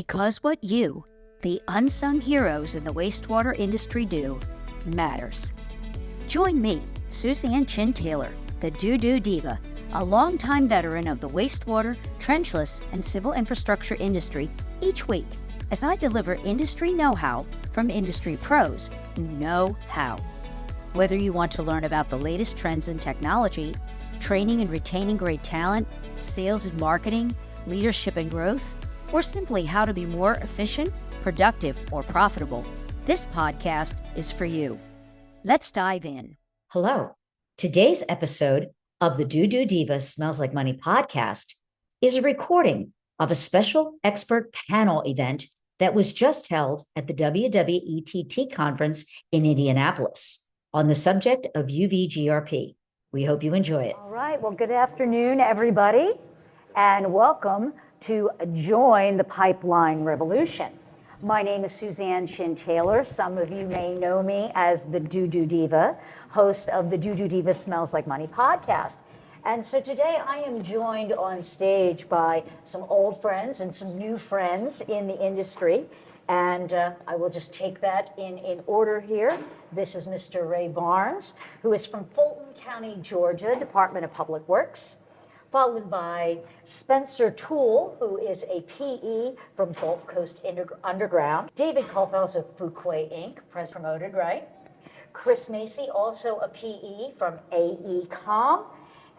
Because what you, the unsung heroes in the wastewater industry, do matters. Join me, Suzan Chin-Taylor, the DooDoo Diva, a longtime veteran of the wastewater, trenchless, and civil infrastructure industry each week as I deliver industry know-how from industry pros who know how. Whether you want to learn about the latest trends in technology, training and retaining great talent, sales and marketing, leadership and growth, or simply how to be more efficient, productive, or profitable, this podcast is for you. Let's dive in. Hello. Today's episode of the DooDoo Diva Smells Like Money podcast is a recording of a special expert panel event that was just held at the WWETT conference in Indianapolis on the subject of UVGRP. We hope you enjoy it. All right. Well, good afternoon, everybody, and welcome to join the pipeline revolution. My name is Suzan Chin-Taylor. Some of you may know me as the DooDoo Diva, host of the DooDoo Diva Smells Like Money podcast. And so today I am joined on stage by some old friends and some new friends in the industry. And I will just take that in order here. This is Mr. Ray Barnes, who is from Fulton County, Georgia, Department of Public Works, followed by Spencer Toole, who is a PE from Fulton Coast Underground, David Colfels of Foucault Inc, press promoted, right? Chris Macy, also a PE from AEcom,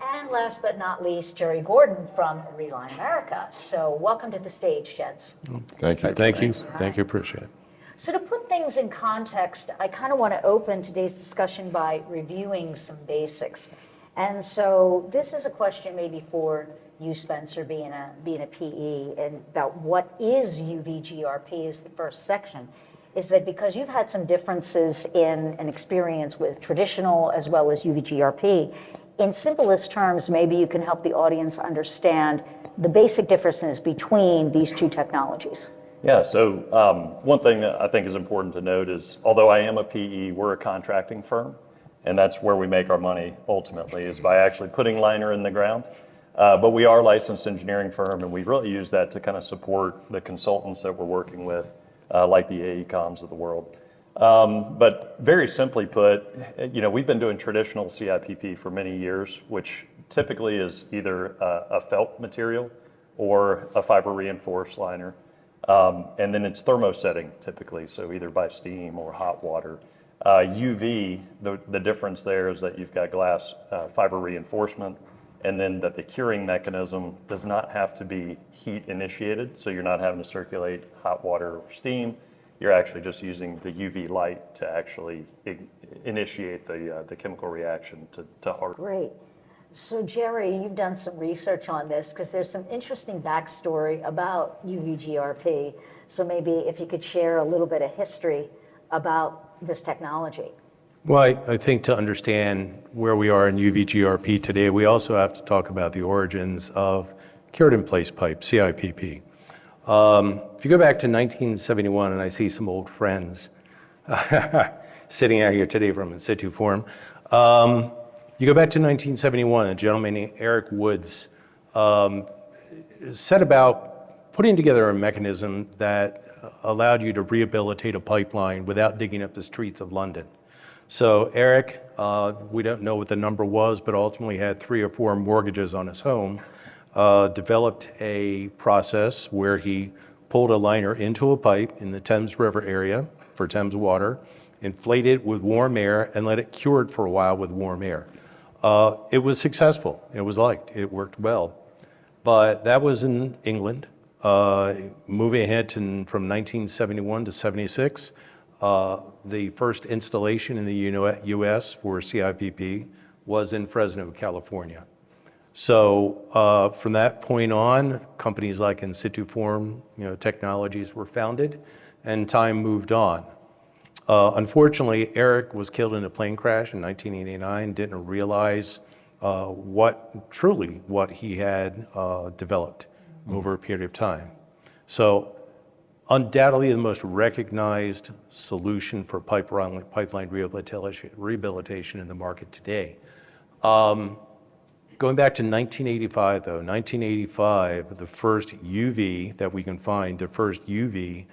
and last but not least, Jerry Gordon from Reline America. So welcome to the stage, gents. Thank you. Thank you. Right. Thank you. Appreciate it. So to put things in context, I kind of want to open today's discussion by reviewing some basics. And so this is a question maybe for you, Spencer, being a PE, and about what is UVGRP is the first section. Is that because you've had some differences in an experience with traditional as well as UVGRP, in simplest terms, maybe you can help the audience understand the basic differences between these two technologies. Yeah, so one thing that I think is important to note is, although I am a PE, we're a contracting firm, and that's where we make our money ultimately, is by actually putting liner in the ground. But we are a licensed engineering firm, and we really use that to kind of support the consultants that we're working with, like the AEcoms of the world. But very simply put, we've been doing traditional CIPP for many years, which typically is either a felt material or a fiber reinforced liner. And then it's thermosetting typically, so either by steam or hot water. UV, the difference there is that you've got glass fiber reinforcement, and then that the curing mechanism does not have to be heat initiated, so you're not having to circulate hot water or steam. You're actually just using the UV light to actually initiate the chemical reaction to harden. Great. So Jerry, you've done some research on this because there's some interesting backstory about UVGRP. So maybe if you could share a little bit of history about this technology. Well, I think to understand where we are in UVGRP today, we also have to talk about the origins of cured in place pipe, CIPP. If you go back to 1971, and I see some old friends sitting out here today from in situ form, you go back to 1971, a gentleman named Eric Woods set about putting together a mechanism that allowed you to rehabilitate a pipeline without digging up the streets of London. So Eric, we don't know what the number was, but ultimately had 3 or 4 mortgages on his home, developed a process where he pulled a liner into a pipe in the Thames River area for Thames water, inflated it with warm air, and let it cure it for a while with warm air. It was successful. It was liked. It worked well. But that was in England. Moving ahead from 1971 to 76, the first installation in the U.S. for CIPP was in Fresno, California. So from that point on, companies like In Situ Form, technologies were founded, and time moved on. Unfortunately, Eric was killed in a plane crash in 1989, didn't realize what he had developed over a period of time. So undoubtedly the most recognized solution for pipeline rehabilitation in the market today. Going back to 1985, though, 1985, the first UV that we can find, the first UV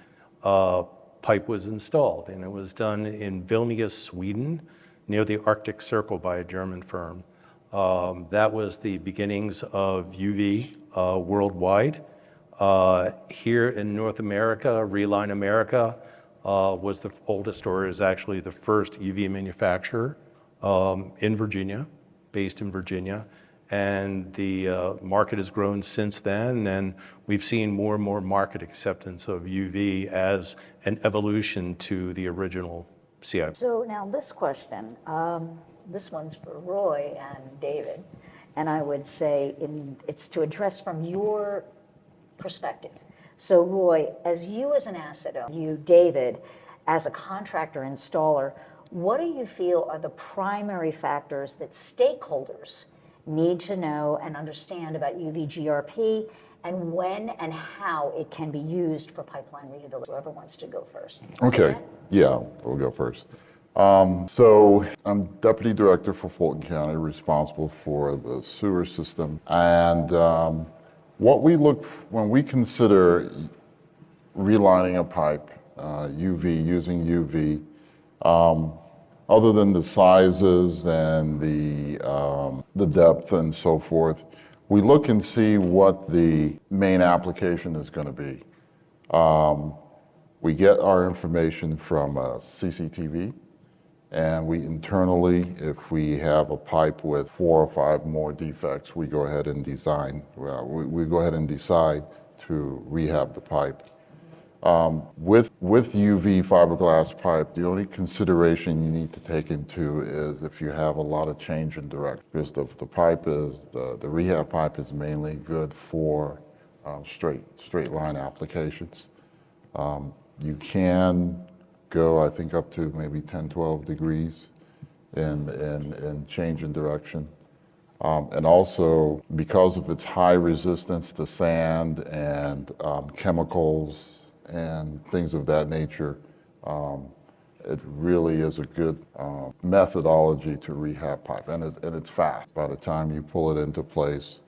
pipe was installed, and it was done in Vilnius, Sweden, near the Arctic Circle by a German firm. That was the beginnings of UV worldwide. Here in North America, Reline America was the oldest, or is actually the first UV manufacturer in Virginia, based in Virginia. And the market has grown since then, and we've seen more and more market acceptance of UV as an evolution to the original CIPP. So now this question, this one's for Roy and David, and I would say it's to address from your perspective. So Roy, as you as an asset owner, you, David, as a contractor installer, what do you feel are the primary factors that stakeholders need to know and understand about UVGRP, and when and how it can be used for pipeline rehabilitation? Whoever wants to go first. Okay, yeah, we'll go first. So I'm Deputy Director for Fulton County, responsible for the sewer system. And what we look, when we consider relining a pipe, using UV, other than the sizes and the depth and so forth, we look and see what the main application is going to be. We get our information from CCTV, and we internally, if we have a pipe with 4 or 5 more defects, we go ahead and design. We go ahead and decide to rehab the pipe. With UV fiberglass pipe, the only consideration you need to take into is if you have a lot of change in direction. Because the pipe is, the rehab pipe is mainly good for straight line applications. You can go, I think, up to maybe 10, 12 degrees in change in direction. And also, because of its high resistance to sand and chemicals and things of that nature, it really is a good methodology to rehab pipe, and it's fast by the time you pull it into place,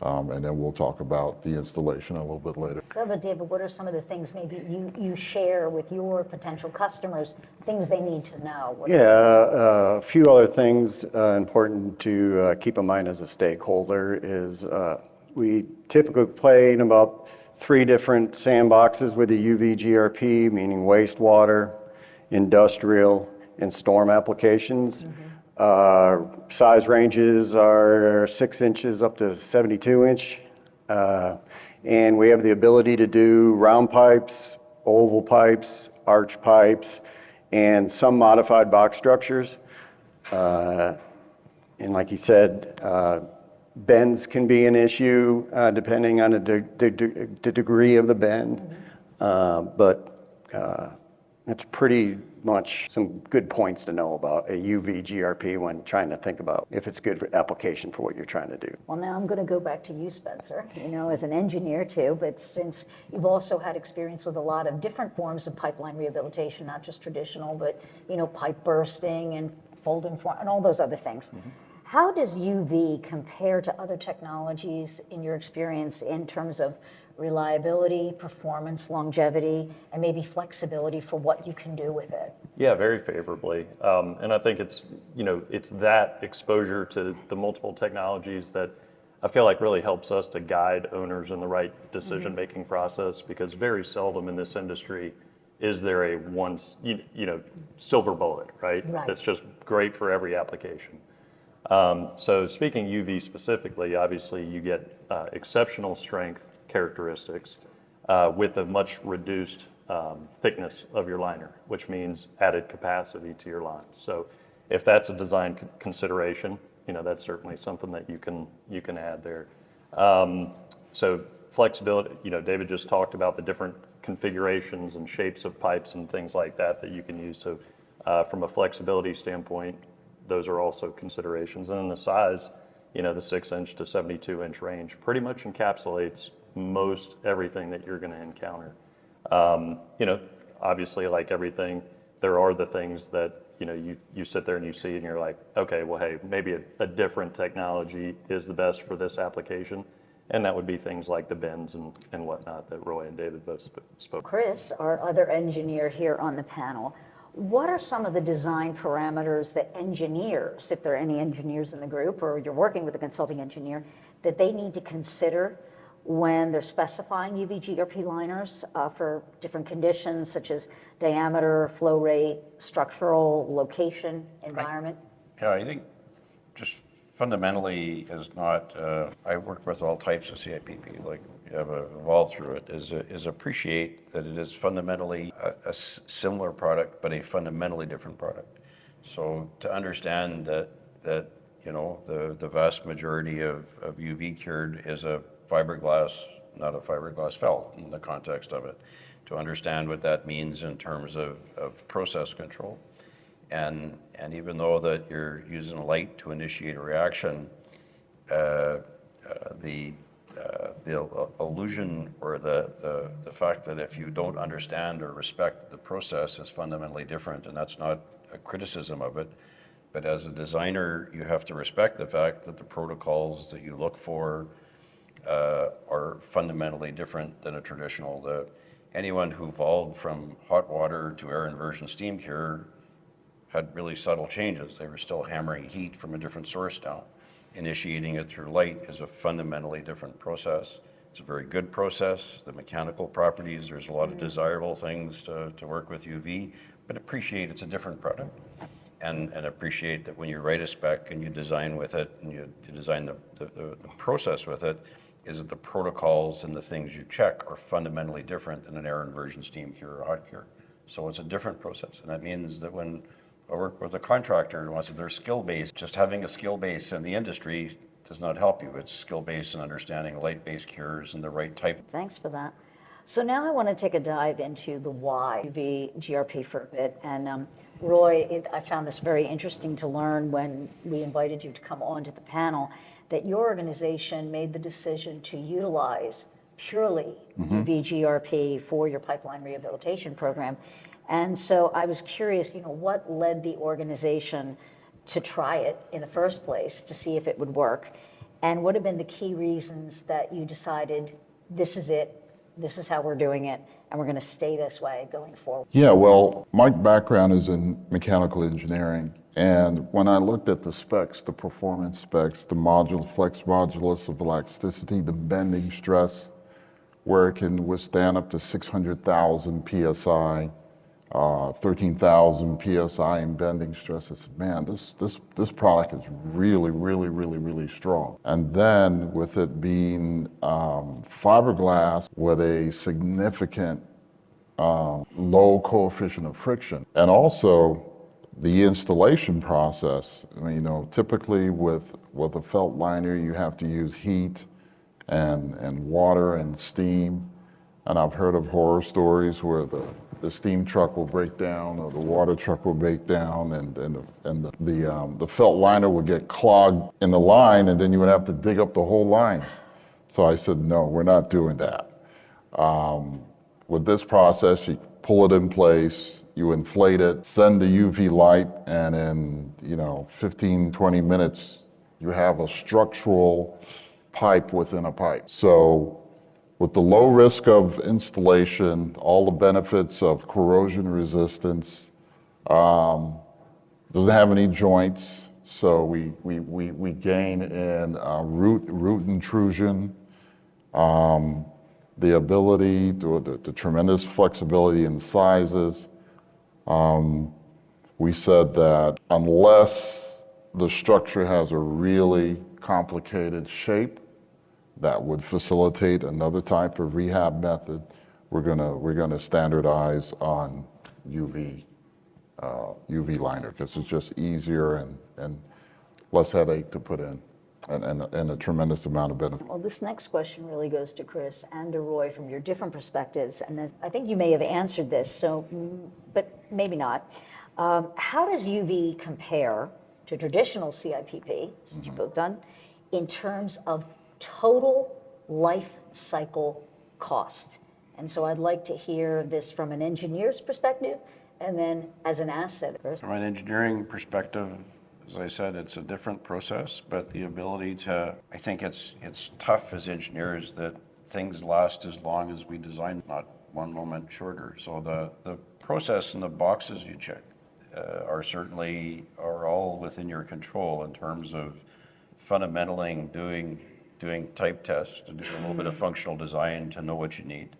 and then we'll talk about the installation a little bit later. So, but David, what are some of the things maybe you share with your potential customers, things they need to know? A few other things important to keep in mind as a stakeholder is we typically play in about 3 different sandboxes with the UVGRP, meaning wastewater, industrial, and storm applications. Size ranges are 6 inches up to 72 inch. And we have the ability to do round pipes, oval pipes, arch pipes, and some modified box structures. And like you said, bends can be an issue depending on the degree of the bend, but that's pretty much some good points to know about a UVGRP when trying to think about if it's good for application for what you're trying to do. Well, now I'm going to go back to you, Spencer, as an engineer too, but since you've also had experience with a lot of different forms of pipeline rehabilitation, not just traditional, but, pipe bursting and fold-in and all those other things. How does UV compare to other technologies in your experience in terms of reliability, performance, longevity, and maybe flexibility for what you can do with it? Yeah, very favorably. And I think it's that exposure to the multiple technologies that I feel like really helps us to guide owners in the right decision-making process, because very seldom in this industry is there a silver bullet, right? That's just great for every application. So speaking UV specifically, obviously you get exceptional strength characteristics with a much reduced thickness of your liner, which means added capacity to your lines. So if that's a design consideration, that's certainly something that you can add there. So flexibility, David just talked about the different configurations and shapes of pipes and things like that you can use. So from a flexibility standpoint, those are also considerations. And then the size, the 6 inch to 72 inch range pretty much encapsulates most everything that you're going to encounter. Obviously, like everything, there are the things that you sit there and you see and you're like, okay, well, hey, maybe a different technology is the best for this application. And that would be things like the bends and whatnot that Roy and David both spoke. Chris, our other engineer here on the panel, what are some of the design parameters that engineers, if there are any engineers in the group or you're working with a consulting engineer, that they need to consider when they're specifying UVGRP liners for different conditions such as diameter, flow rate, structural, location, environment? Yeah, I think just fundamentally is not, I work with all types of CIPP, like you have evolved through it, is appreciate that it is fundamentally a similar product, but a fundamentally different product. So to understand that the vast majority of UV cured is a fiberglass, not a fiberglass felt in the context of it, to understand what that means in terms of process control. And even though that you're using light to initiate a reaction, the illusion or the fact that if you don't understand or respect the process is fundamentally different, and that's not a criticism of it, but as a designer, you have to respect the fact that the protocols that you look for are fundamentally different than a traditional. Anyone who evolved from hot water to air inversion steam cure had really subtle changes. They were still hammering heat from a different source down. Initiating it through light is a fundamentally different process. It's a very good process. The mechanical properties, there's a lot of desirable things to work with UV, but appreciate it's a different product. And appreciate that when you write a spec and you design with it and you design the process with it, is that the protocols and the things you check are fundamentally different than an air inversion steam cure or hot cure. So it's a different process. And that means that when I work with a contractor and wants their skill base, just having a skill base in the industry does not help you. It's skill base and understanding light-based cures and the right type. Thanks for that. So now I want to take a dive into the why UVGRP for a bit. And Roy, I found this very interesting to learn when we invited you to come onto the panel, that your organization made the decision to utilize purely UVGRP for your pipeline rehabilitation program. And so I was curious, what led the organization to try it in the first place to see if it would work? And what have been the key reasons that you decided this is it, this is how we're doing it, and we're going to stay this way going forward? Yeah, well, my background is in mechanical engineering. And when I looked at the specs, the performance specs, the flex modulus of elasticity, the bending stress, where it can withstand up to 600,000 PSI, 13,000 PSI in bending stress. I said, man, this product is really, really, really, really strong. And then with it being fiberglass with a significant low coefficient of friction, and also the installation process. I mean, typically with a felt liner, you have to use heat and water and steam. And I've heard of horror stories where the steam truck will break down or the water truck will break down and the felt liner would get clogged in the line, and then you would have to dig up the whole line. So I said, no, we're not doing that. With this process, you pull it in place, you inflate it, send the UV light, and in 15, 20 minutes, you have a structural pipe within a pipe. So with the low risk of installation, all the benefits of corrosion resistance, doesn't have any joints, so we gain in root intrusion, the ability, the tremendous flexibility in sizes. We said that unless the structure has a really complicated shape that would facilitate another type of rehab method, we're gonna standardize on UV liner, because it's just easier and less headache to put in, and a tremendous amount of benefit. Well, this next question really goes to Chris and to Roy from your different perspectives, and I think you may have answered this, but maybe not. How does UV compare to traditional CIPP, since you've both done, in terms of total life cycle cost? And so I'd like to hear this from an engineer's perspective and then as an asset. From an engineering perspective, as I said, it's a different process, but the ability to, I think it's tough as engineers that things last as long as we design, not one moment shorter. So the process and the boxes you check are all within your control in terms of fundamentally doing type tests, to do a little bit of functional design to know what you need,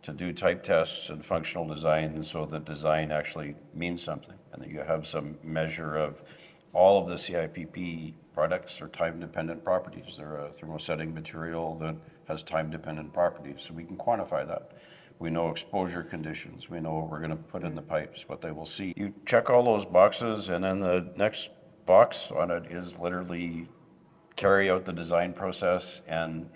to do type tests and functional design so the design actually means something, and that you have some measure of all of the CIPP products are time-dependent properties. They're a thermosetting material that has time-dependent properties, so we can quantify that. We know exposure conditions. We know what we're going to put in the pipes, what they will see. You check all those boxes, and then the next box on it is literally carry out the design process and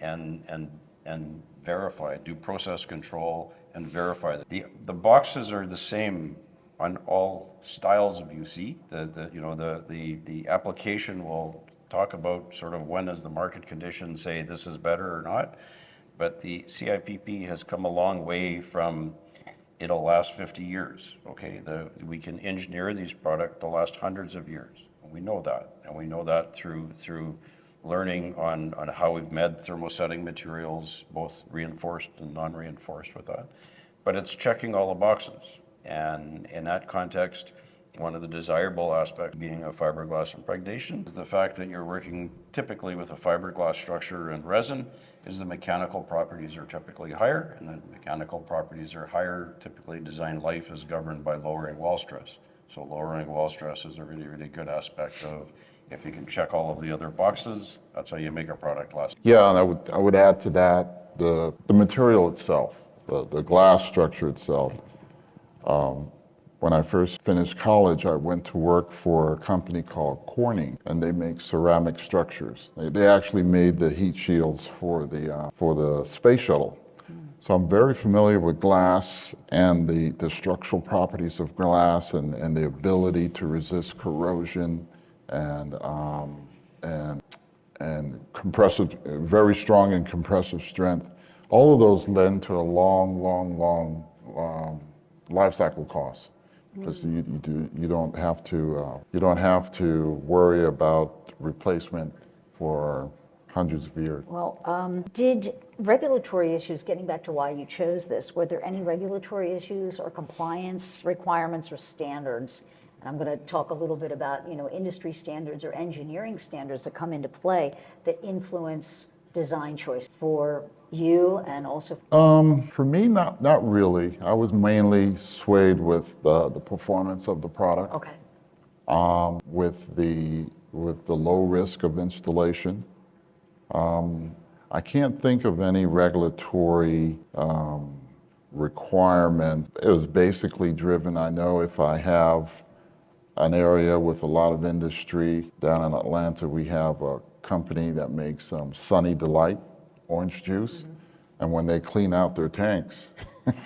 verify, do process control and verify that. The boxes are the same on all styles of UC. The application will talk about sort of when does the market condition say this is better or not. But the CIPP has come a long way from it'll last 50 years, okay? We can engineer these products to last hundreds of years. And we know that. And we know that through learning on how we've made thermosetting materials, both reinforced and non-reinforced with that. But it's checking all the boxes. And in that context, one of the desirable aspects being a fiberglass impregnation is the fact that you're working typically with a fiberglass structure and resin is the mechanical properties are typically higher, and the mechanical properties are higher. Typically design life is governed by lowering wall stress. So lowering wall stress is a really, really good aspect of if you can check all of the other boxes, that's how you make a product last. Yeah, and I would add to that the material itself, the glass structure itself. When I first finished college, I went to work for a company called Corning, and they make ceramic structures. They actually made the heat shields for the space shuttle. So I'm very familiar with glass and the structural properties of glass and the ability to resist corrosion and compressive, very strong in compressive strength. All of those lend to a long life cycle cost. Because you don't have to worry about replacement for hundreds of years. Well, did regulatory issues, getting back to why you chose this, were there any regulatory issues or compliance requirements or standards? And I'm going to talk a little bit about, industry standards or engineering standards that come into play that influence design choice for you and also? For me, not really. I was mainly swayed with the performance of the product. Okay. With the low risk of installation. I can't think of any regulatory requirement. It was basically driven, I know if I have an area with a lot of industry. Down in Atlanta, we have a company that makes Sunny Delight orange juice. And when they clean out their tanks,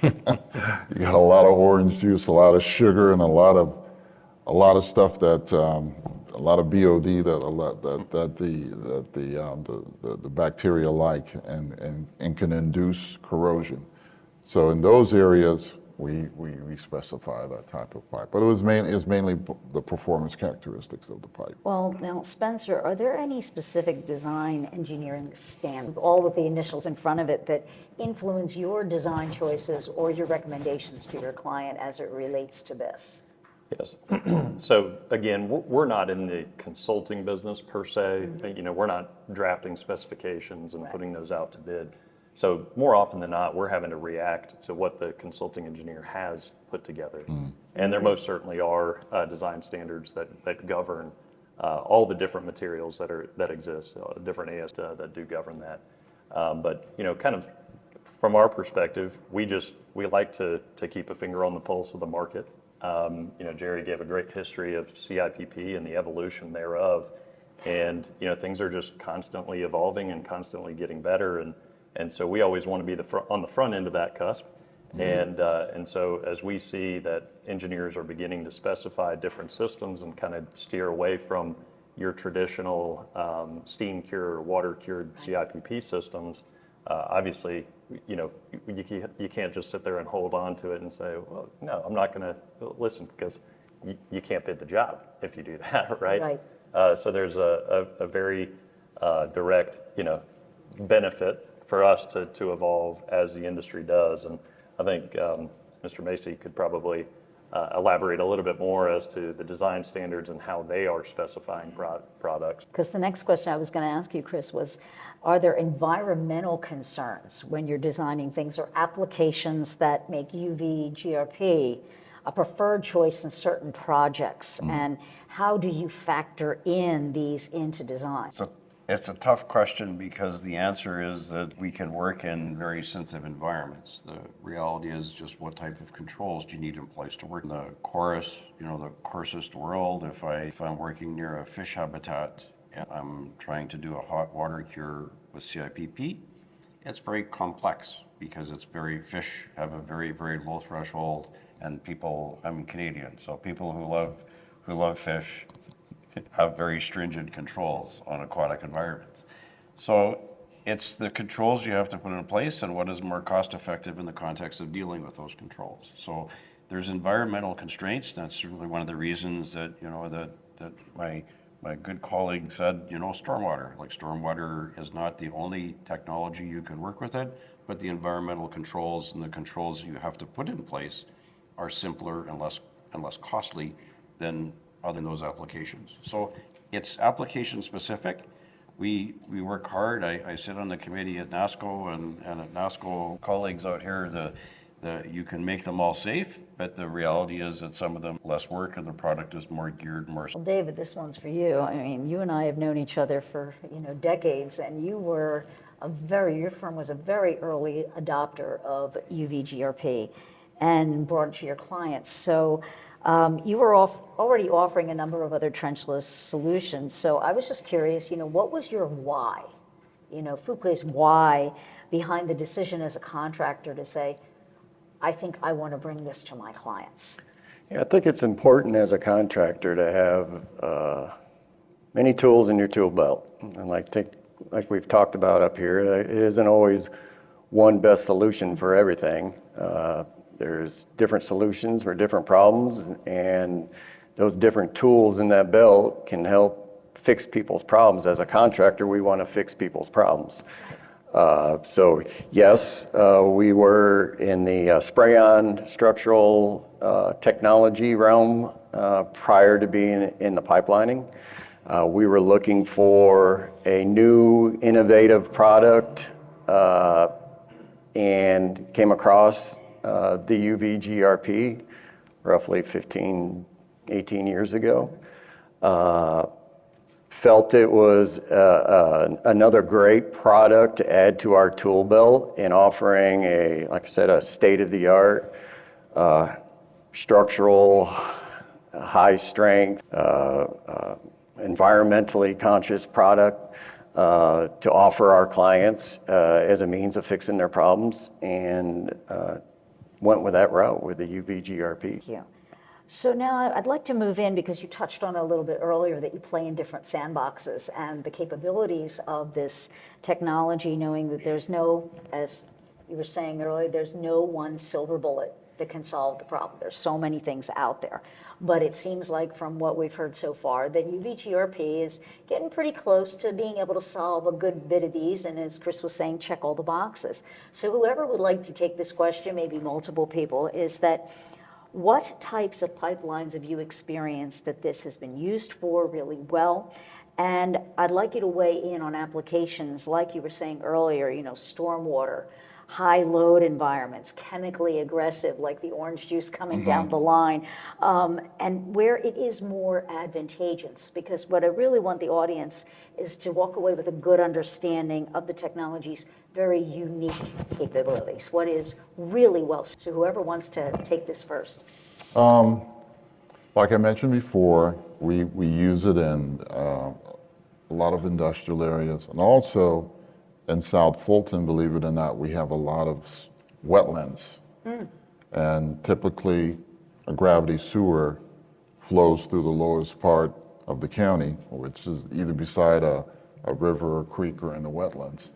you got a lot of orange juice, a lot of sugar, and a lot of stuff that a lot of BOD that the bacteria like and can induce corrosion. So in those areas, we specify that type of pipe, but it's mainly the performance characteristics of the pipe. Well, now, Spencer, are there any specific design engineering standards, all of the initials in front of it, that influence your design choices or your recommendations to your client as it relates to this? Yes. So again, we're not in the consulting business per se. We're not drafting specifications and putting those out to bid. So more often than not, we're having to react to what the consulting engineer has put together. And there most certainly are design standards that govern all the different materials that exist, different AS that do govern that. But kind of from our perspective, we like to keep a finger on the pulse of the market. Jerry gave a great history of CIPP and the evolution thereof. And things are just constantly evolving and constantly getting better. And so we always want to be on the front end of that cusp. And so as we see that engineers are beginning to specify different systems and kind of steer away from your traditional steam cured or water cured CIPP systems, obviously, you can't just sit there and hold on to it and say, well, no, I'm not going to listen, because you can't bid the job if you do that, right? Right. So there's a very direct, benefit for us to evolve as the industry does. And I think Mr. Macy could probably elaborate a little bit more as to the design standards and how they are specifying products. Because the next question I was going to ask you, Chris, was, are there environmental concerns when you're designing things, or applications that make UVGRP a preferred choice in certain projects? And how do you factor in these into design? So it's a tough question, because the answer is that we can work in very sensitive environments. The reality is just what type of controls do you need in place to work in the the coarsest world. If I'm working near a fish habitat and I'm trying to do a hot water cure with CIPP, it's very complex, because fish have a very, very low threshold, and I'm Canadian, so people who love fish have very stringent controls on aquatic environments. So it's the controls you have to put in place, and what is more cost effective in the context of dealing with those controls. So there's environmental constraints. That's certainly one of the reasons that that my good colleague said, stormwater. Like, stormwater is not the only technology you can work with it, but the environmental controls and the controls you have to put in place are simpler and less costly than those applications. So it's application specific. We work hard. I sit on the committee at NASCO, and at NASCO, colleagues out here, you can make them all safe, but the reality is that some of them less work, and the product is more geared more. Well, David, this one's for you. I mean, you and I have known each other for decades, and your firm was a very early adopter of UVGRP and brought it to your clients. So you were already offering a number of other trenchless solutions. So I was just curious, what was your why? Foucault's why behind the decision as a contractor to say, I think I want to bring this to my clients? Yeah, I think it's important as a contractor to have many tools in your tool belt. And like we've talked about up here, it isn't always one best solution for everything. There's different solutions for different problems, and those different tools in that belt can help fix people's problems. As a contractor, we want to fix people's problems. So yes, we were in the spray-on structural technology realm prior to being in the pipelining. We were looking for a new innovative product and came across the UVGRP roughly 18 years ago. Felt it was another great product to add to our tool belt in offering a state-of-the-art structural, high strength, environmentally conscious product to offer our clients as a means of fixing their problems, and went with that route with the UVGRP. Thank you. So now I'd like to move in, because you touched on it a little bit earlier, that you play in different sandboxes, and the capabilities of this technology, knowing that there's no, as you were saying earlier, there's no one silver bullet that can solve the problem. There's so many things out there. But it seems like, from what we've heard so far, that UVGRP is getting pretty close to being able to solve a good bit of these, and as Chris was saying, check all the boxes. So whoever would like to take this question, maybe multiple people, is that what types of pipelines have you experienced that this has been used for really well? And I'd like you to weigh in on applications like you were saying earlier, stormwater, high load environments, chemically aggressive, like the orange juice coming down the line, and where it is more advantageous. Because what I really want the audience is to walk away with a good understanding of the technology's very unique capabilities, what is really well. So whoever wants to take this first. Like I mentioned before, we use it in a lot of industrial areas, and also in South Fulton, believe it or not, we have a lot of wetlands. And typically a gravity sewer flows through the lowest part of the county, which is either beside a river or creek or in the wetlands.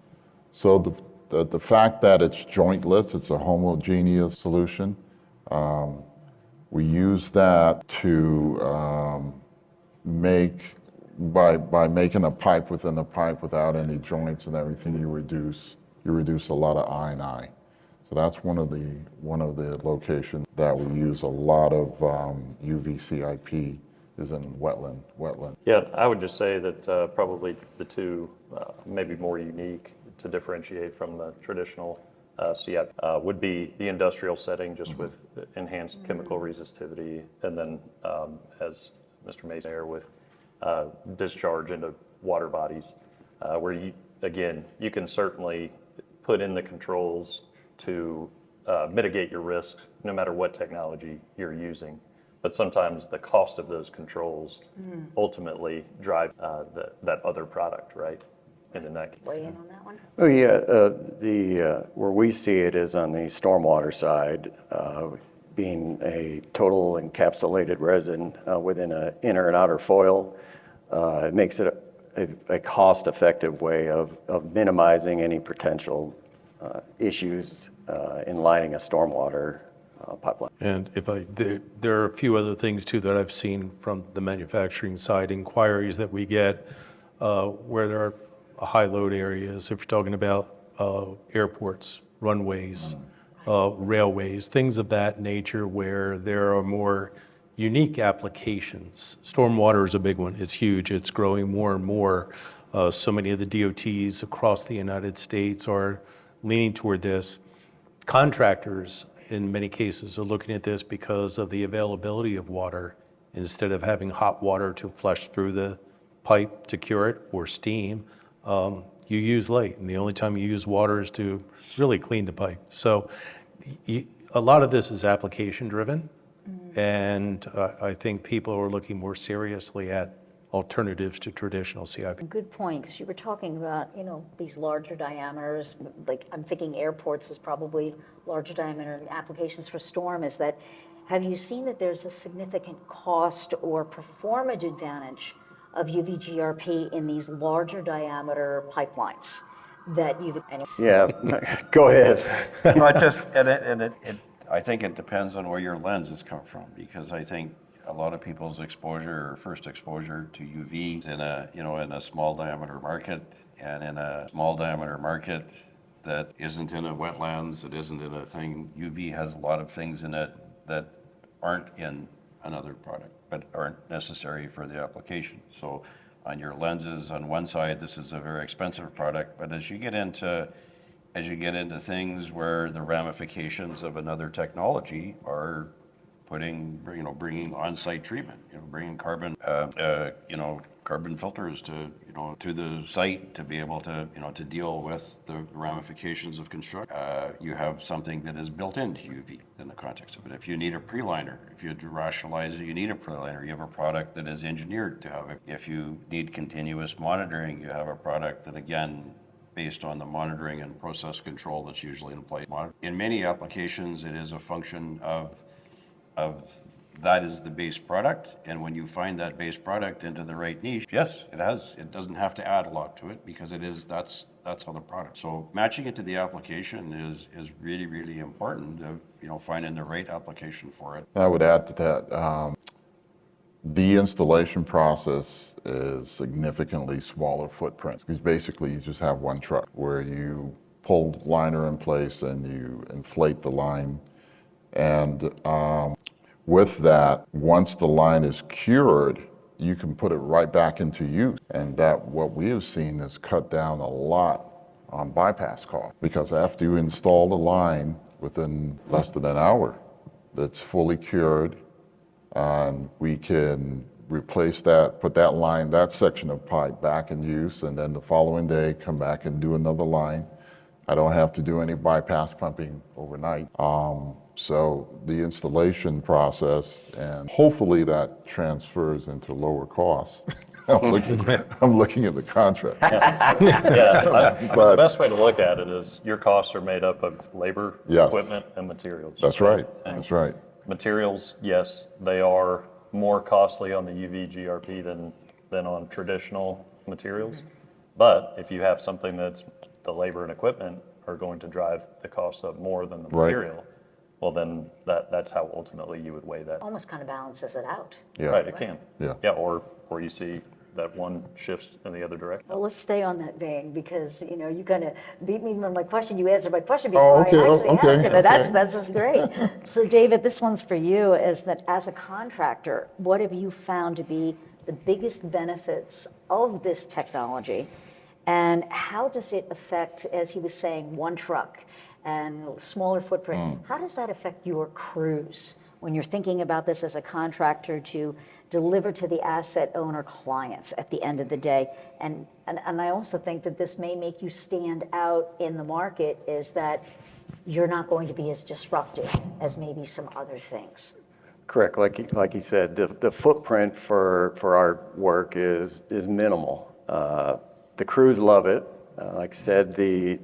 So The fact that it's jointless, it's a homogeneous solution. We use that to make, by making a pipe within a pipe without any joints and everything, you reduce a lot of I&I. So that's one of the locations that we use a lot of UV CIP is in wetland. Yeah, I would just say that probably the two maybe more unique to differentiate from the traditional CIP would be the industrial setting, just with enhanced chemical resistivity, and then as Mr. Mason there, with discharge into water bodies, where you can certainly put in the controls to mitigate your risk no matter what technology you're using. But sometimes the cost of those controls ultimately drive that other product, right? And in that case. Weigh in on that one? Oh, yeah, where we see it is on the stormwater side, being a total encapsulated resin within an inner and outer foil. It makes it a cost-effective way of minimizing any potential issues in lining a stormwater pipeline. And there are a few other things too that I've seen from the manufacturing side, inquiries that we get where there are high load areas, if you're talking about airports, runways, railways, things of that nature where there are more unique applications. Stormwater is a big one. It's huge. It's growing more and more. So many of the DOTs across the United States are leaning toward this. Contractors, in many cases, are looking at this because of the availability of water. Instead of having hot water to flush through the pipe to cure it, or steam, you use light. And the only time you use water is to really clean the pipe. So a lot of this is application driven. And I think people are looking more seriously at alternatives to traditional CIP. Good point, because you were talking about, these larger diameters, like I'm thinking airports is probably larger diameter applications for storm. Have you seen that there's a significant cost or performance advantage of UVGRP in these larger diameter pipelines that you've? Yeah, go ahead. I think it depends on where your lenses come from, because I think a lot of people's first exposure to UV in a small diameter market, and in a small diameter market that isn't in a wetlands, that isn't in a thing. UV has a lot of things in it that aren't in another product, but aren't necessary for the application. So on your lenses, on one side, this is a very expensive product, but as you get into things where the ramifications of another technology are bringing on-site treatment, bringing carbon filters to the site to be able to deal with the ramifications of construction. You have something that is built into UV in the context of it. If you need a pre-liner, if you rationalize it, you need a pre-liner. You have a product that is engineered to have it. If you need continuous monitoring, you have a product that, again, based on the monitoring and process control that's usually in place. In many applications, it is a function of that is the base product, and when you find that base product into the right niche, yes, it doesn't have to add a lot to it, because that's how the product. So matching it to the application is really, really important of finding the right application for it. I would add to that, the installation process is significantly smaller footprint, because basically you just have one truck where you pull liner in place and you inflate the line. And with that, once the line is cured, you can put it right back into use. And that, what we have seen, is cut down a lot on bypass cost, because after you install the line within less than an hour, that's fully cured, and we can replace that, put that section of pipe back in use, and then the following day come back and do another line. I don't have to do any bypass pumping overnight. So the installation process, and hopefully that transfers into lower costs. I'm looking at the contract. The best way to look at it is your costs are made up of labor, Yes. equipment, and materials. That's right. And That's right. materials, yes, they are more costly on the UVGRP than on traditional materials. But if you have something that's the labor and equipment are going to drive the cost up more than the Right. material, well, then that's how ultimately you would weigh that. Almost kind of balances it out. Yeah. Right, it can. Yeah. Yeah, or you see that one shifts in the other direction. Well, let's stay on that vein because, you know, you kind of beat me with my question. You answered my question Oh, before okay, I actually okay, asked it, but okay. that's just great. So David, this one's for you, is that as a contractor, what have you found to be the biggest benefits of this technology? And how does it affect, as he was saying, one truck and smaller footprint? How does that affect your crews when you're thinking about this as a contractor to deliver to the asset owner clients at the end of the day? And I also think that this may make you stand out in the market, is that you're not going to be as disruptive as maybe some other things. Correct, like you said, the footprint for our work is minimal. The crews love it. Like I said, the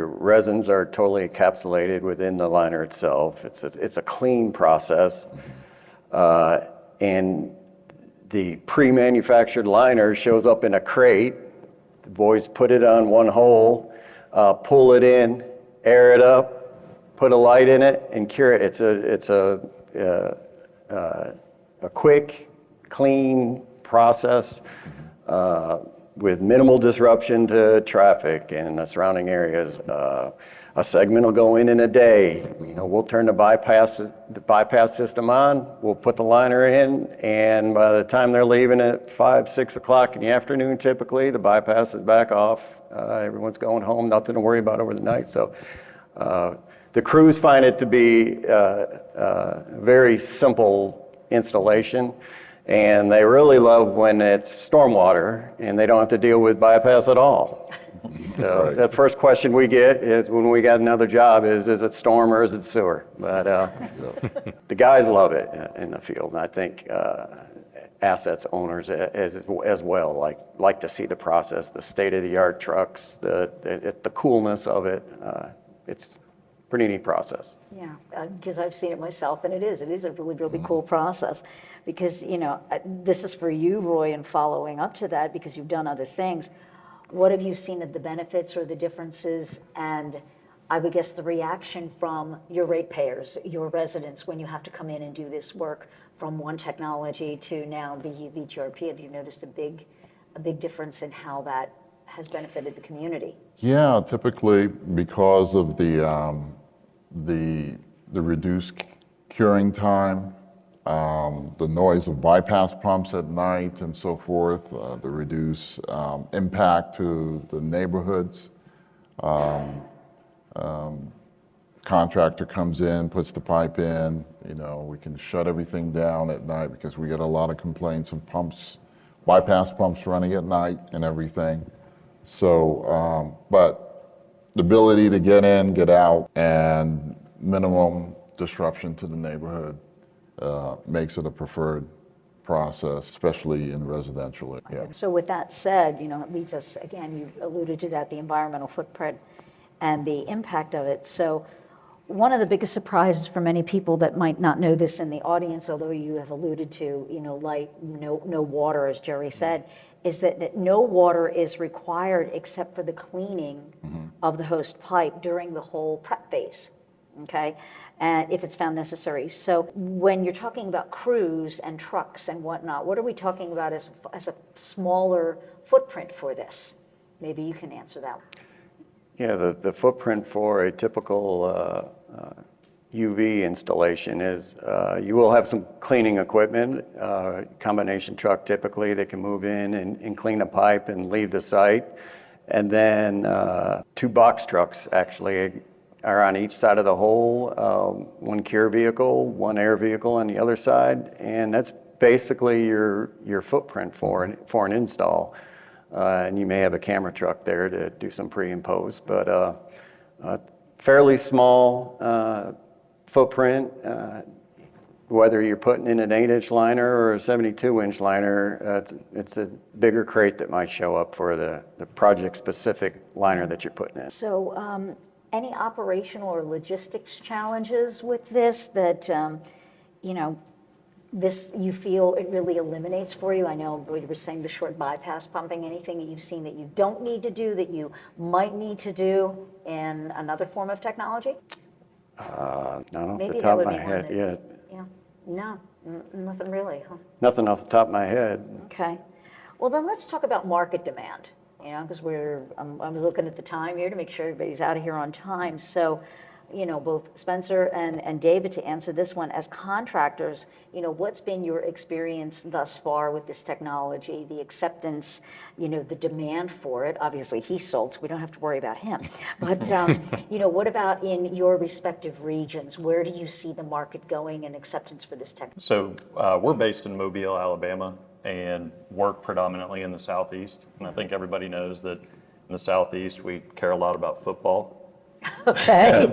resins are totally encapsulated within the liner itself. It's a clean process. And the pre-manufactured liner shows up in a crate. The boys put it on one hole, pull it in, air it up, put a light in it, and cure it. It's a quick, clean process with minimal disruption to traffic and the surrounding areas. A segment will go in a day. You know, we'll turn the bypass system on. We'll put the liner in, and by the time they're leaving at 5, 6 o'clock in the afternoon, typically the bypass is back off. Everyone's going home. Nothing to worry about over the night. So. The crews find it to be a very simple installation, and they really love when it's stormwater and they don't have to deal with bypass at all. So the first question we get is when we got another job is it storm or is it sewer? But the guys love it in the field, and I think assets owners as well like to see the process, the state-of-the-art trucks, the coolness of it. It's pretty neat process. Yeah, because I've seen it myself, and it is a really, really cool process. Because, you know, this is for you, Roy, and following up to that, because you've done other things. What have you seen of the benefits or the differences, and I would guess the reaction from your ratepayers, your residents, when you have to come in and do this work from one technology to now the UVGRP? Have you noticed a big difference in how that has benefited the community? Yeah, typically because of the reduced curing time, the noise of bypass pumps at night and so forth, the reduced impact to the neighborhoods. Contractor comes in, puts the pipe in, you know, we can shut everything down at night because we get a lot of complaints of pumps, bypass pumps running at night and everything. So, but the ability to get in, get out, and minimum disruption to the neighborhood makes it a preferred process, especially in residential. Yeah. So with that said, you know, it leads us, again, you alluded to that, the environmental footprint and the impact of it. So one of the biggest surprises for many people that might not know this in the audience, although you have alluded to, you know, no water, as Jerry said, is that no water is required except for the cleaning of the host pipe during the whole prep phase, okay? And if it's found necessary. So when you're talking about crews and trucks and whatnot, what are we talking about as a smaller footprint for this? Maybe you can answer that. Yeah, the footprint for a typical UV installation is you will have some cleaning equipment, combination truck typically that can move in and clean a pipe and leave the site. And then 2 box trucks actually are on each side of the hole, 1 cure vehicle, 1 air vehicle on the other side. And that's basically your footprint for an install. And you may have a camera truck there to do some pre and post, but fairly small footprint. Whether you're putting in an 8-inch liner or a 72-inch liner, it's a bigger crate that might show up for the project-specific liner that you're putting in. So any operational or logistics challenges with this that, you know, this, you feel it really eliminates for you? I know we were saying the short bypass pumping, anything that you've seen that you don't need to do, that you might need to do in another form of technology? Not off Maybe the that top would of my be one head that- yet. Yeah, no, nothing really, huh? Nothing off the top of my head. Okay. Well, then let's talk about market demand, you know, because I'm looking at the time here to make sure everybody's out of here on time. So, you know, both Spencer and David, to answer this one, as contractors, you know, what's been your experience thus far with this technology, the acceptance, you know, the demand for it? Obviously, he's sold, so we don't have to worry about him. But, you know, what about in your respective regions? Where do you see the market going and acceptance for this technology? So we're based in Mobile, Alabama, and work predominantly in the Southeast. And I think everybody knows that in the Southeast, we care a lot about football. Okay.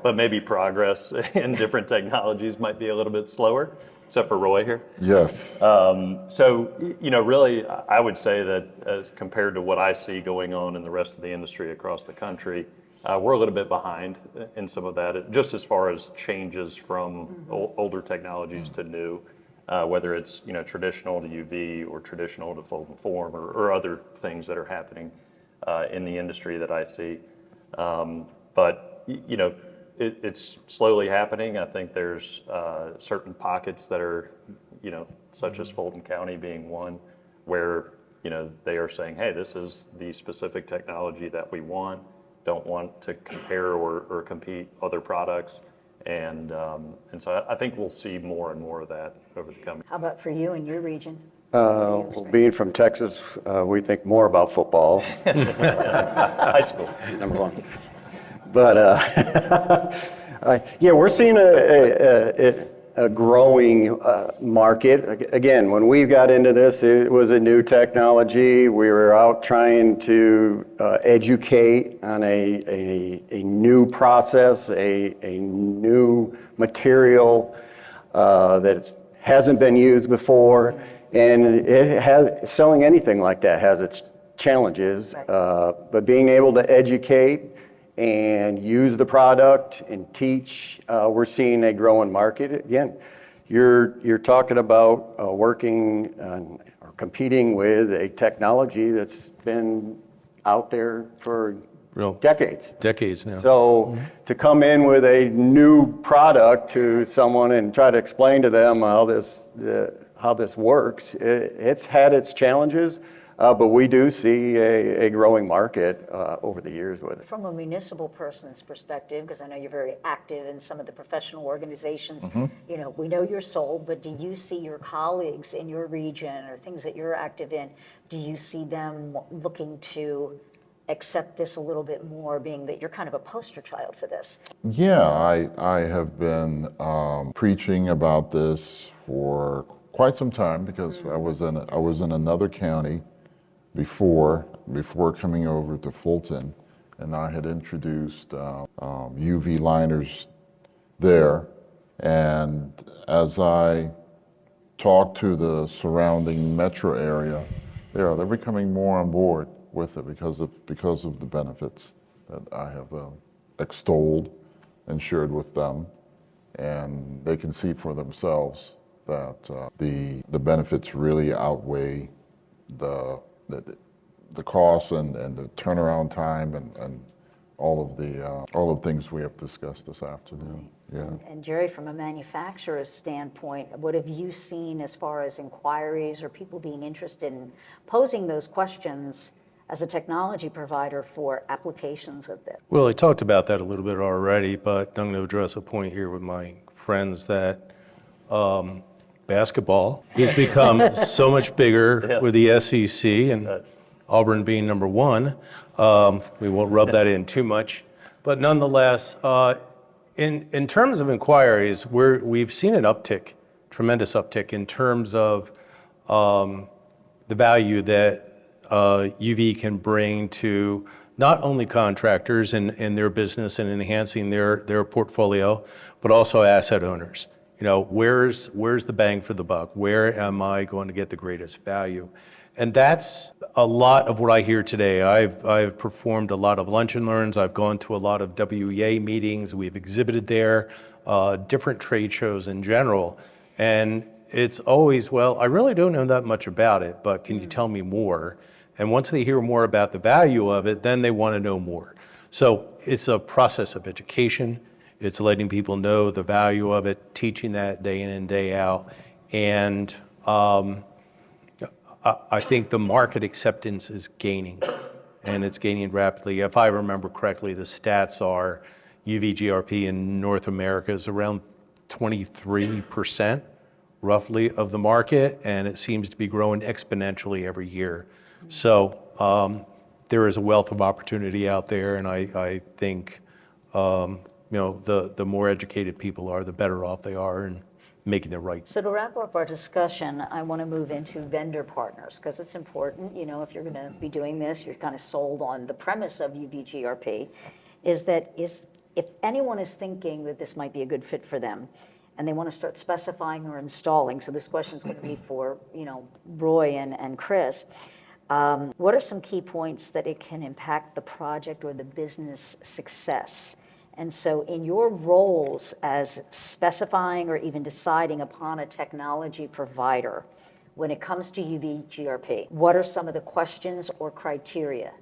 But maybe progress in different technologies might be a little bit slower, except for Roy here. Yes. So, you know, really, I would say that as compared to what I see going on in the rest of the industry across the country, we're a little bit behind in some of that, just as far as changes from older technologies to new, whether it's, you know, traditional to UV or traditional to Fulton form or other things that are happening in the industry that I see. But, you know, it's slowly happening. I think there's certain pockets that are, you know, such as Fulton County being one, where, you know, they are saying, hey, this is the specific technology that we want, don't want to compare or compete other products. And so I think we'll see more and more of that over the coming. How about for you in your region? Well, being from Texas, we think more about football. High school. Number one. But yeah, we're seeing a growing market. Again, when we got into this, it was a new technology. We were out trying to educate on a new process, a new material that hasn't been used before. And selling anything like that has its challenges, but being able to educate and use the product and teach, we're seeing a growing market. Again, you're talking about working on, or competing with a technology that's been out there for decades. Decades now. So to come in with a new product to someone and try to explain to them how this works, it's had its challenges. But we do see a growing market over the years with it. From a municipal person's perspective, because I know you're very active in some of the professional organizations, you know, we know you're sold, but do you see your colleagues in your region or things that you're active in, do you see them looking to accept this a little bit more, being that you're kind of a poster child for this? Yeah, I have been preaching about this for quite some time because I was in another county before coming over to Fulton, and I had introduced UV liners there. And as I talked to the surrounding metro area, they're becoming more on board with it because of the benefits that I have extolled and shared with them, and they can see for themselves that the benefits really outweigh the costs and the turnaround time and all of the things we have discussed this afternoon. Yeah. And Jerry, from a manufacturer's standpoint, what have you seen as far as inquiries or people being interested in posing those questions as a technology provider for applications of this? Well, I talked about that a little bit already, but I'm going to address a point here with my friends that basketball has become so much bigger with the SEC and Auburn being number one. We won't rub that in too much. But nonetheless, in terms of inquiries, we've seen an uptick, tremendous uptick in terms of the value that UV can bring to not only contractors in their business and enhancing their portfolio, but also asset owners. You know, where's the bang for the buck? Where am I going to get the greatest value? And that's a lot of what I hear today. I've performed a lot of lunch and learns. I've gone to a lot of WEA meetings. We've exhibited there, different trade shows in general. And it's always, well, I really don't know that much about it, but can you tell me more? And once they hear more about the value of it, then they want to know more. So it's a process of education. It's letting people know the value of it, teaching that day in and day out. And I think the market acceptance is gaining, and it's gaining rapidly. If I remember correctly, the stats are UVGRP in North America is around 23% roughly of the market, and it seems to be growing exponentially every year. So there is a wealth of opportunity out there, and I think the more educated people are, the better off they are in making the right. So to wrap up our discussion, I want to move into vendor partners, because it's important, if you're going to be doing this, you're kind of sold on the premise of UVGRP, if anyone is thinking that this might be a good fit for them, and they want to start specifying or installing, so this question is going to be for, Roy and Chris, what are some key points that it can impact the project or the business success? And so in your roles as specifying or even deciding upon a technology provider, when it comes to UVGRP, what are some of the questions or criteria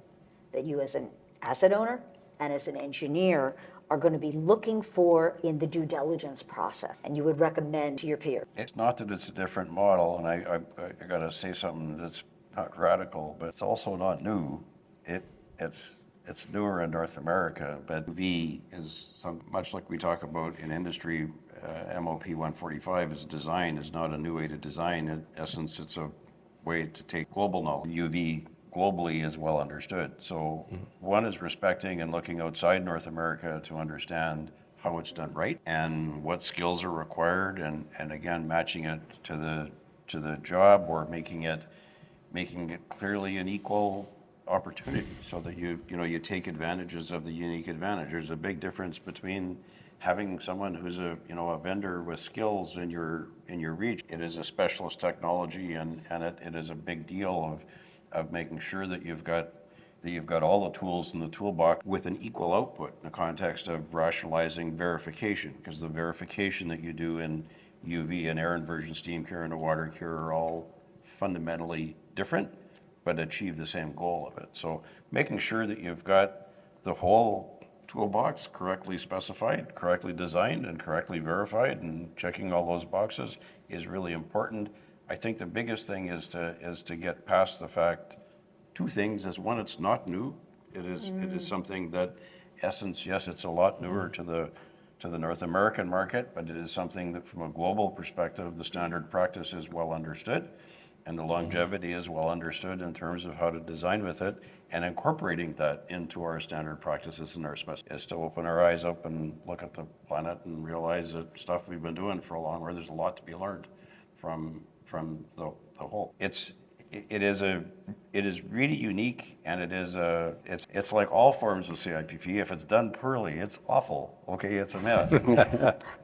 that you as an asset owner and as an engineer are going to be looking for in the due diligence process and you would recommend to your peers? It's not that it's a different model, and I got to say something that's not radical, but it's also not new. It's newer in North America, but UV is much like we talk about in industry. MOP 145 is not a new way to design. In essence, it's a way to take global knowledge. UV globally is well understood. So one is respecting and looking outside North America to understand how it's done right and what skills are required, and again, matching it to the job, or making it clearly an equal opportunity, so that you take advantages of the unique advantage. There's a big difference between having someone who's a vendor with skills in your region. It is a specialist technology, and it is a big deal of making sure that you've got all the tools in the toolbox with an equal output in the context of rationalizing verification, because the verification that you do in UV and air inversion, steam cure, and water cure are all fundamentally different, but achieve the same goal of it. So making sure that you've got the whole toolbox correctly specified, correctly designed, and correctly verified, and checking all those boxes is really important. I think the biggest thing is to get past the fact, two things is, one, it's not new. It is something that, essence, yes, it's a lot newer to the North American market, but it is something that from a global perspective, the standard practice is well understood, and the longevity is well understood in terms of how to design with it, and incorporating that into our standard practices and our is to open our eyes up and look at the planet and realize that stuff we've been doing for a long while, there's a lot to be learned from the whole. It is really unique, and it's like all forms of CIPP. If it's done poorly, it's awful. Okay, it's a mess.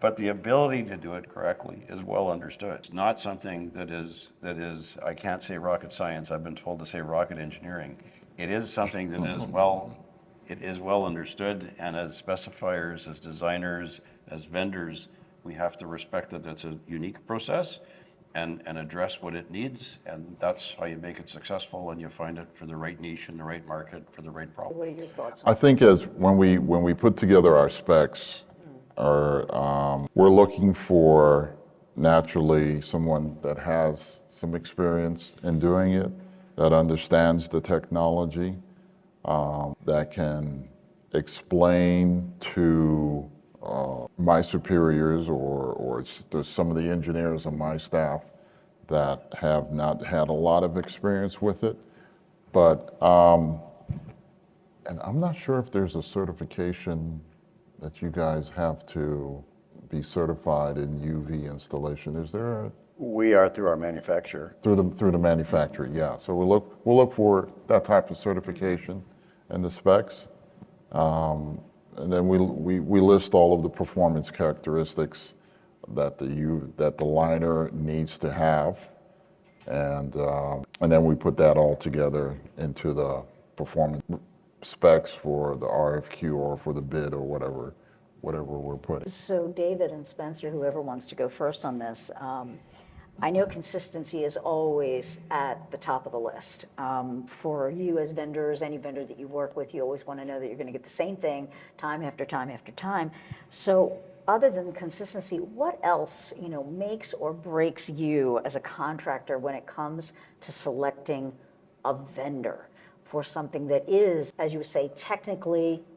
But the ability to do it correctly is well understood. It's not something that is I can't say rocket science. I've been told to say rocket engineering. It is something that is well understood, and as specifiers, as designers, as vendors, we have to respect that it's a unique process. And address what it needs, and that's how you make it successful, and you find it for the right niche and the right market for the right problem. What are your thoughts on I think when we put together our specs, we're looking for naturally someone that has some experience in doing it, that understands the technology, that can explain to my superiors or there's some of the engineers on my staff that have not had a lot of experience with it. But, and I'm not sure if there's a certification that you guys have to be certified in UV installation. Is there a? We are through our manufacturer. Through the manufacturer, yeah. So we'll look for that type of certification and the specs. And then we list all of the performance characteristics that the liner needs to have, and then we put that all together into the performance specs for the RFQ or for the bid or whatever we're putting. So David and Spencer, whoever wants to go first on this, I know consistency is always at the top of the list. For you as vendors, any vendor that you work with, you always want to know that you're going to get the same thing time after time after time. So other than consistency, what else, makes or breaks you as a contractor when it comes to selecting a vendor for something that is, as you say,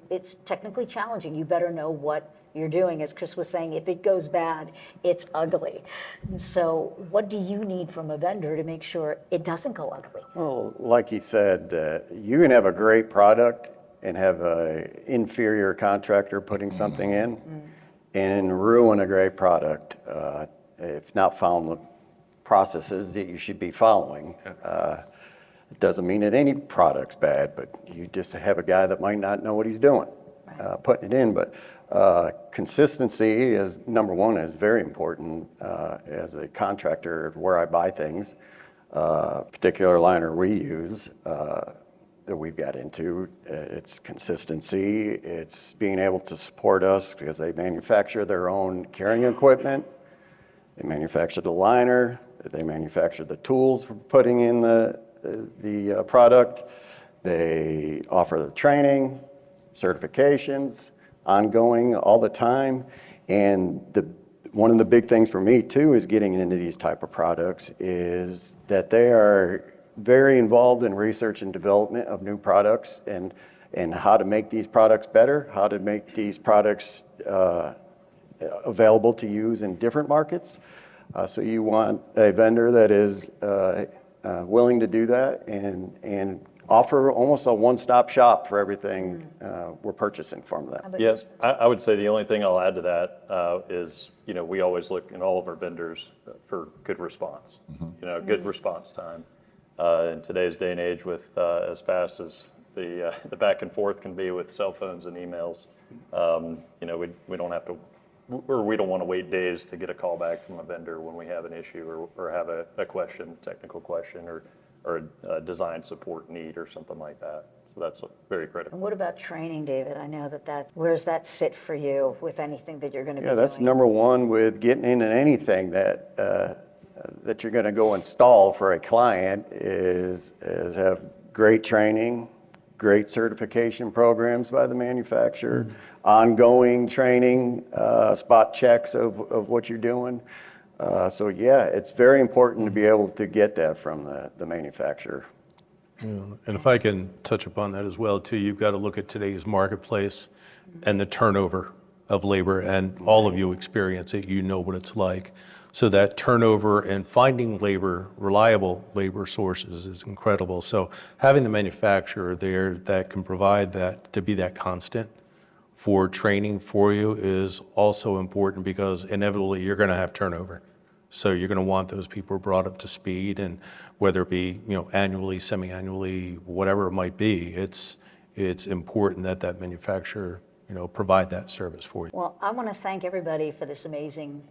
it's technically challenging? You better know what you're doing. As Chris was saying, if it goes bad, it's ugly. So what do you need from a vendor to make sure it doesn't go ugly? Well, like he said, you can have a great product and have an inferior contractor putting something in and ruin a great product if not following the processes that you should be following. It doesn't mean that any product's bad, but you just have a guy that might not know what he's doing, putting it in. But consistency is number one, is very important as a contractor where I buy things. Particular liner we use that we've got into, it's consistency. It's being able to support us because they manufacture their own carrying equipment. They manufacture the liner. They manufacture the tools for putting in the product. They offer the training, certifications, ongoing all the time. And one of the big things for me too is getting into these type of products is that they are very involved in research and development of new products and how to make these products better, how to make these products available to use in different markets. So you want a vendor that is willing to do that and offer almost a one-stop shop for everything we're purchasing from them. Yes, I would say the only thing I'll add to that is, we always look in all of our vendors for good response, good response time. In today's day and age with as fast as the back and forth can be with cell phones and emails, we don't have to, or we don't want to wait days to get a call back from a vendor when we have an issue or have a question, technical question, or a design support need or something like that. So that's very critical. And what about training, David? I know where does that sit for you with anything that you're going to be doing? Yeah, that's number one with getting into anything that you're going to go install for a client is have great training, great certification programs by the manufacturer, ongoing training, spot checks of what you're doing. So yeah, it's very important to be able to get that from the manufacturer. Yeah. And if I can touch upon that as well too, you've got to look at today's marketplace and the turnover of labor, and all of you experience it, you know what it's like. So that turnover and finding labor, reliable labor sources is incredible. So having the manufacturer there that can provide that, to be that constant for training for you, is also important, because inevitably you're going to have turnover. So you're going to want those people brought up to speed, and whether it be annually, semi-annually, whatever it might be, it's important that manufacturer provide that service for you. Well, I want to thank everybody for this amazing,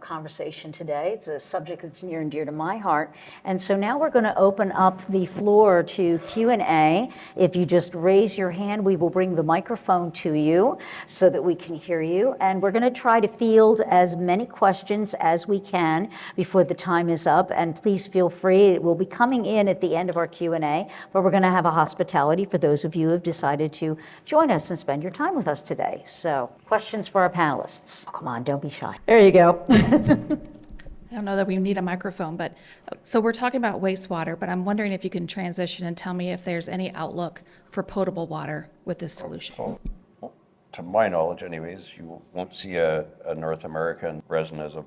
conversation today. It's a subject that's near and dear to my heart. And so now we're going to open up the floor to Q&A. If you just raise your hand, we will bring the microphone to you so that we can hear you. And we're going to try to field as many questions as we can before the time is up. And please feel free. It will be coming in at the end of our Q&A, but we're going to have a hospitality for those of you who have decided to join us and spend your time with us today. So, questions for our panelists. Oh, come on, don't be shy. There you go. I don't know that we need a microphone, but so we're talking about wastewater, but I'm wondering if you can transition and tell me if there's any outlook for potable water with this solution. So, to my knowledge anyways, you won't see a North American resin as a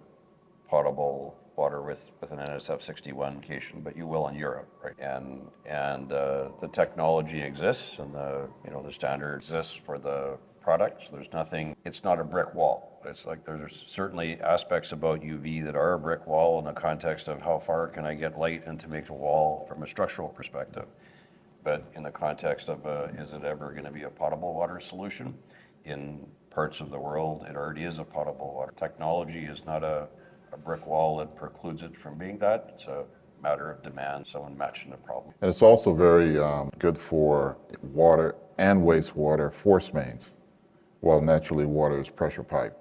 potable water with an NSF 61 cation, but you will in Europe, right? And the technology exists, and the standard exists for the product. So there's nothing, it's not a brick wall. It's like there's certainly aspects about UV that are a brick wall in the context of how far can I get light and to make a wall from a structural perspective. But in the context of is it ever going to be a potable water solution? In parts of the world, it already is a potable water. Technology is not a brick wall that precludes it from being that. It's a matter of demand, someone matching the problem. And it's also very good for water and wastewater force mains. Well, naturally, water is pressure pipe.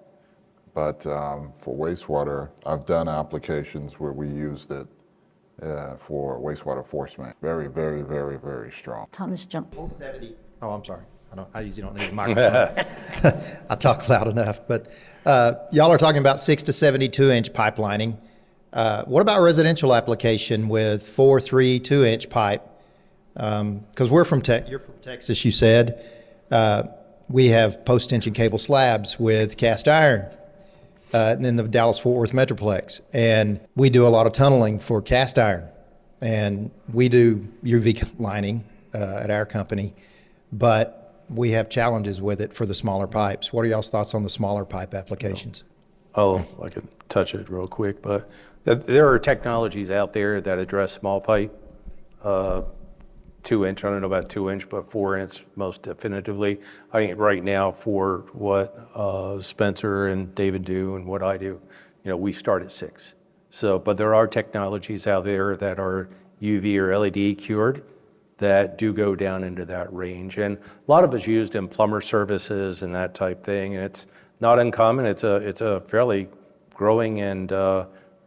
But for wastewater, I've done applications where we used it for wastewater force main. Very, very, very, very strong. Thomas, jump. 70. Oh, I'm sorry. I usually don't need a microphone. I talk loud enough. But y'all are talking about 6 to 72-inch pipelining. What about residential application with 4, 3, 2-inch pipe? Because you're from Texas, you said. We have post-tension cable slabs with cast iron in the Dallas-Fort Worth Metroplex. And we do a lot of tunneling for cast iron. And we do UV lining at our company. But we have challenges with it for the smaller pipes. What are y'all's thoughts on the smaller pipe applications? Oh, I could touch it real quick, but there are technologies out there that address small pipe, 2-inch, I don't know about 2-inch, but 4-inch most definitively. I think right now for what Spencer and David do and what I do, we start at 6. So, but there are technologies out there that are UV or LED cured that do go down into that range. And a lot of it's used in plumber services and that type thing. And it's not uncommon. It's a fairly growing and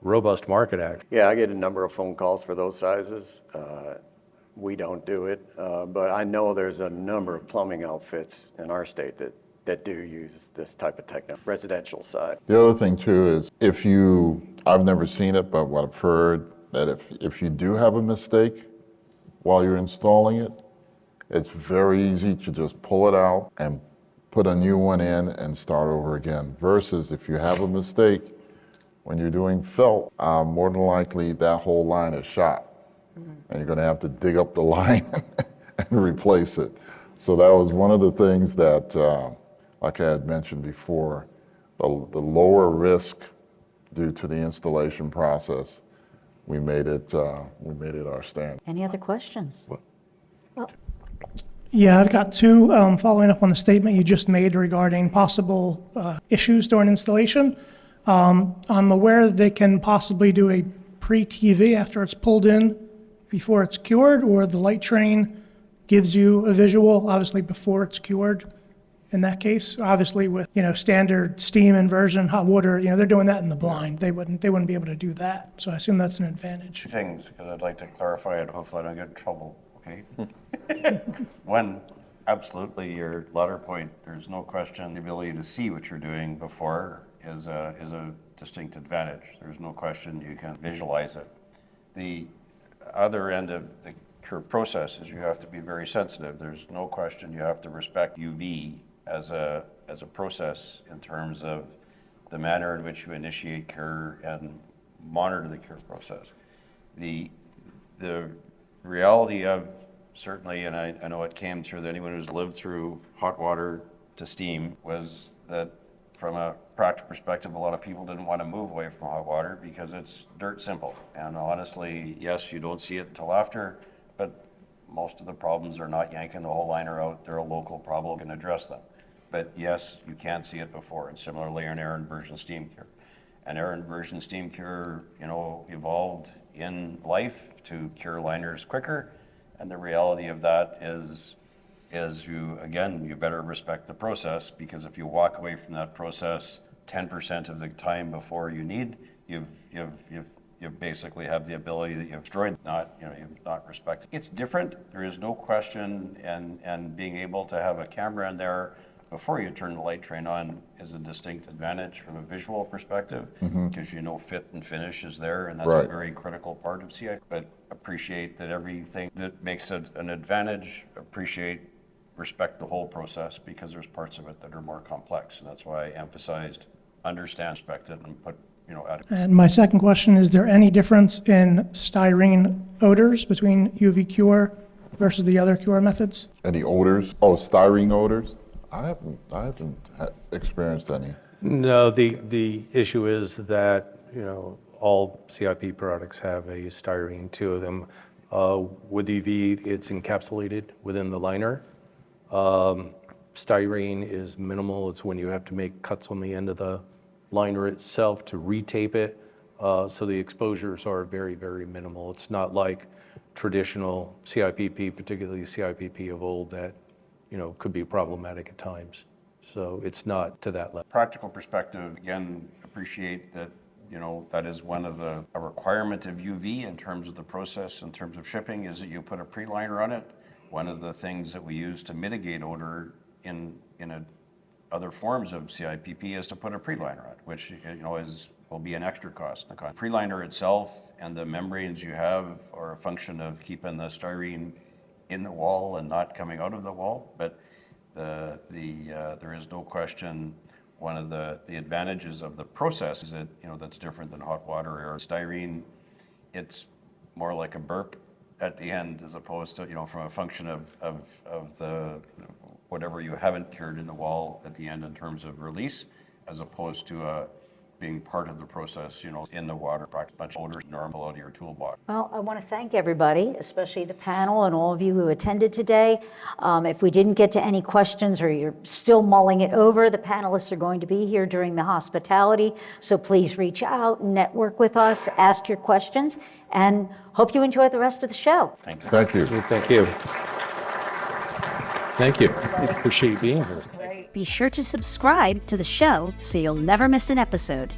robust market, actually. Yeah, I get a number of phone calls for those sizes. We don't do it, but I know there's a number of plumbing outfits in our state that do use this type of technology, residential side. The other thing too is I've never seen it, but what I've heard, that if you do have a mistake while you're installing it, it's very easy to just pull it out and put a new one in and start over again. Versus if you have a mistake when you're doing felt, more than likely that whole line is shot. And you're gonna have to dig up the line and replace it. So that was one of the things that, like I had mentioned before, the lower risk due to the installation process, we made it our standard. Any other questions? Yeah, I've got two, following up on the statement you just made regarding possible issues during installation. I'm aware that they can possibly do a pre-TV after it's pulled in before it's cured, or the light train gives you a visual, obviously before it's cured. In that case, obviously with, standard steam inversion, hot water, they're doing that in the blind. They wouldn't be able to do that. So I assume that's an advantage. Things, because I'd like to clarify it, hopefully I don't get in trouble, okay? One, absolutely, your latter point, there's no question the ability to see what you're doing before is a distinct advantage. There's no question you can visualize it. The other end of the cure process is you have to be very sensitive. There's no question you have to respect UV as a process in terms of the manner in which you initiate cure and monitor the cure process. The reality of, certainly, and I know it came through anyone who's lived through hot water to steam, was that from a practical perspective, a lot of people didn't want to move away from hot water because it's dirt simple. And honestly, yes, you don't see it until after, but most of the problems are not yanking the whole liner out. They're a local problem, can address them. But yes, you can see it before. And similarly, an air inversion steam cure. An air inversion steam cure, evolved in life to cure liners quicker. And the reality of that is you better respect the process, because if you walk away from that process 10% of the time before you need, you basically have the ability that you've destroyed, you've not respected. It's different, there is no question, and being able to have a camera in there before you turn the light train on is a distinct advantage from a visual perspective, because fit and finish is there, and that's a very critical part of CIPP. But appreciate that everything that makes it an advantage, respect the whole process, because there's parts of it that are more complex, and that's why I emphasized understand, respect it, and put adequate. And my second question, is there any difference in styrene odors between UV cure versus the other cure methods? Any odors? Oh, styrene odors? I haven't experienced any. No, the issue is that, all CIPP products have a styrene, 2 of them. With UV, it's encapsulated within the liner. Styrene is minimal. It's when you have to make cuts on the end of the liner itself to retape it. So the exposures are very, very minimal. It's not like traditional CIPP, particularly CIPP of old, that could be problematic at times. So it's not to that level. Practical perspective, again, appreciate that, that is one of a requirement of UV in terms of the process, in terms of shipping, is that you put a pre-liner on it. One of the things that we use to mitigate odor in other forms of CIPP is to put a pre-liner on it, which will be an extra cost. The pre-liner itself and the membranes you have are a function of keeping the styrene in the wall and not coming out of the wall. But there is no question one of the advantages of the process is that that's different than hot water or styrene. It's more like a burp at the end, as opposed to from a function of the whatever you haven't cured in the wall at the end in terms of release, as opposed to being part of the process, in the water, a bunch of odors normal out of your toolbox. Well, I want to thank everybody, especially the panel and all of you who attended today. If we didn't get to any questions or you're still mulling it over, the panelists are going to be here during the hospitality. So please reach out, network with us, ask your questions, and hope you enjoy the rest of the show. Thank you. Thank you. Thank you. Thank you. Appreciate you being here. Be sure to subscribe to the show so you'll never miss an episode.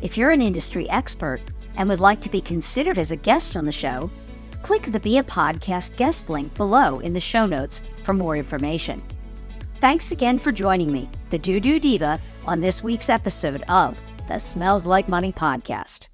If you're an industry expert and would like to be considered as a guest on the show, click the Be a Podcast guest link below in the show notes for more information. Thanks again for joining me, the DooDoo Diva, on this week's episode of the Smells Like Money podcast.